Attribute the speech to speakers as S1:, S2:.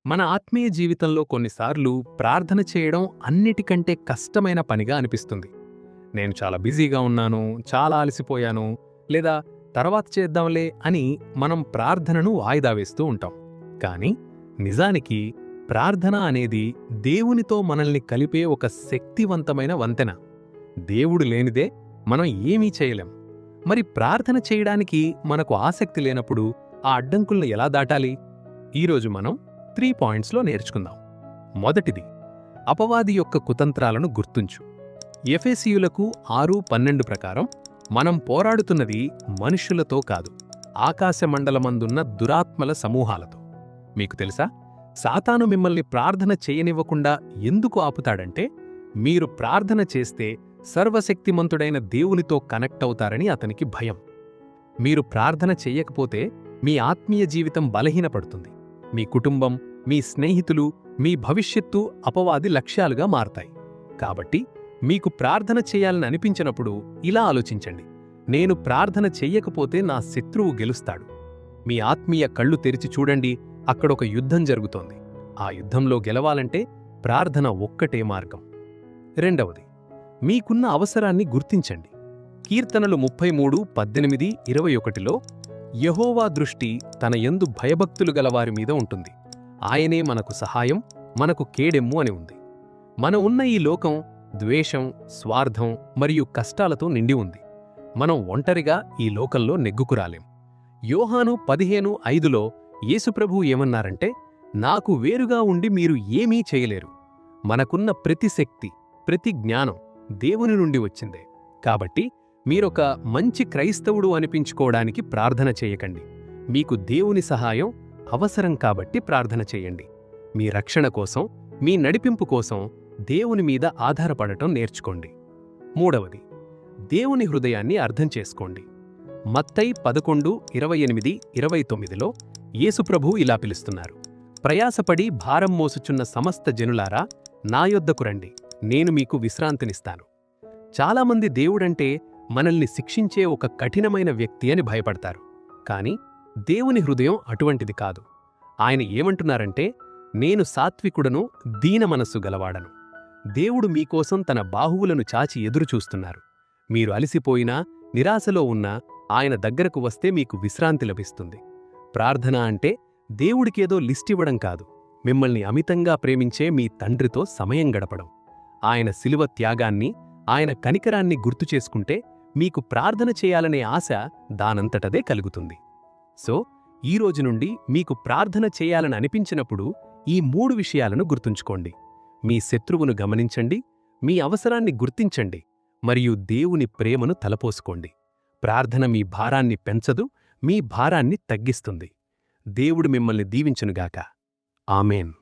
S1: మన ఆత్మీయ జీవితంలో కొన్నిసార్లు ప్రార్థన చేయడం అన్నిటికంటే కష్టమైన పనిగా అనిపిస్తుంది. నేను చాలా బిజీగా ఉన్నాను, చాలా అలసిపోయాను, లేదా తర్వాత చేద్దాంలే అని మనం ప్రార్థనను వాయిదా వేస్తూ ఉంటాం. కానీ నిజానికి ప్రార్థన అనేది దేవునితో మనల్ని కలిపే ఒక శక్తివంతమైన వంతెన. దేవుడు లేనిదే మనం ఏమీ చేయలేం. మరి ప్రార్థన చేయడానికి మనకు ఆసక్తి లేనప్పుడు ఆ అడ్డంకుల్ని ఎలా దాటాలి? ఈరోజు మనం 3 పాయింట్స్లో నేర్చుకుందాం. మొదటిది, అపవాది యొక్క కుతంత్రాలను గుర్తుంచు. ఎఫెసీయులకు 6:12 ప్రకారం మనం పోరాడుతున్నది మనుష్యులతో కాదు, ఆకాశమండలమందున్న దురాత్మల సమూహాలతో. మీకు తెలుసా, సాతాను మిమ్మల్ని ప్రార్థన చేయనివ్వకుండా ఎందుకు ఆపుతాడంటే, మీరు ప్రార్థన చేస్తే సర్వశక్తిమంతుడైన దేవునితో కనెక్ట్ అవుతారని అతనికి భయం. మీరు ప్రార్థన చెయ్యకపోతే మీ ఆత్మీయ జీవితం బలహీనపడుతుంది. మీ కుటుంబం, మీ స్నేహితులు, మీ భవిష్యత్తు అపవాది లక్ష్యాలుగా మారతాయి. కాబట్టి మీకు ప్రార్థన చేయాలని అనిపించినప్పుడు ఇలా ఆలోచించండి: నేను ప్రార్థన చెయ్యకపోతే నా శత్రువు గెలుస్తాడు. మీ ఆత్మీయ కళ్ళు తెరిచి చూడండి, అక్కడొక యుద్ధం జరుగుతోంది. ఆ యుద్ధంలో గెలవాలంటే ప్రార్థన ఒక్కటే మార్గం. రెండవది, మీకున్న అవసరాన్ని గుర్తించండి. కీర్తనలు 33:18-21లో యెహోవా దృష్టి తన యందు భయభక్తులు గలవారి మీద ఉంటుంది. ఆయనే మనకు సహాయం, మనకు కేడెమ్ము అని ఉంది. మన ఉన్న ఈ లోకం ద్వేషం, స్వార్థం మరియు కష్టాలతో నిండి ఉంది. మనం ఒంటరిగా ఈ లోకంలో నెగ్గుకురాలేం. యోహాను 15:5లో యేసుప్రభువు ఏమన్నారంటే, నాకు వేరుగా ఉండి మీరు ఏమీ చేయలేరు. మనకున్న ప్రతి శక్తి, ప్రతి జ్ఞానం దేవుని నుండి వచ్చిందే. కాబట్టి మీరొక మంచి క్రైస్తవుడు అనిపించుకోవడానికి ప్రార్థన చేయకండి. మీకు దేవుని సహాయం అవసరం కాబట్టి ప్రార్థన చేయండి. మీ రక్షణ కోసం, మీ నడిపింపు కోసం దేవుని మీద ఆధారపడటం నేర్చుకోండి. మూడవది, దేవుని హృదయాన్ని అర్థం చేసుకోండి. మత్తయి 11:28-29లో యేసుప్రభువు ఇలా పిలుస్తున్నారు: ప్రయాసపడి భారం మోసుచున్న సమస్త జనులారా, నా యొద్దకు రండి, నేను మీకు విశ్రాంతినిస్తాను. చాలామంది దేవుడంటే మనల్ని శిక్షించే ఒక కఠినమైన వ్యక్తి అని భయపడతారు. కాని దేవుని హృదయం అటువంటిది కాదు. ఆయన ఏమంటున్నారంటే, నేను సాత్వికుడను, దీన మనస్సు గలవాడను. దేవుడు మీకోసం తన బాహువులను చాచి ఎదురుచూస్తున్నారు. మీరు అలసిపోయినా, నిరాశలో ఉన్నా ఆయన దగ్గరకు వస్తే మీకు విశ్రాంతి లభిస్తుంది. ప్రార్థన అంటే దేవుడికేదో లిస్టివ్వడం కాదు, మిమ్మల్ని అమితంగా ప్రేమించే మీ తండ్రితో సమయం గడపడం. ఆయన శిలువ త్యాగాన్ని, ఆయన కనికరాన్ని గుర్తు చేసుకుంటే మీకు ప్రార్థన చేయాలనే ఆశ దానంతటదే కలుగుతుంది. సో, ఈ రోజు నుండి మీకు ప్రార్థన చేయాలని అనిపించినప్పుడు ఈ 3 విషయాలను గుర్తుంచుకోండి. మీ శత్రువును గమనించండి, మీ అవసరాన్ని గుర్తించండి, మరియు దేవుని ప్రేమను తలపోసుకోండి. ప్రార్థన మీ భారాన్ని పెంచదు, మీ భారాన్ని తగ్గిస్తుంది. దేవుడు మిమ్మల్ని దీవించునుగాక. ఆమేన్.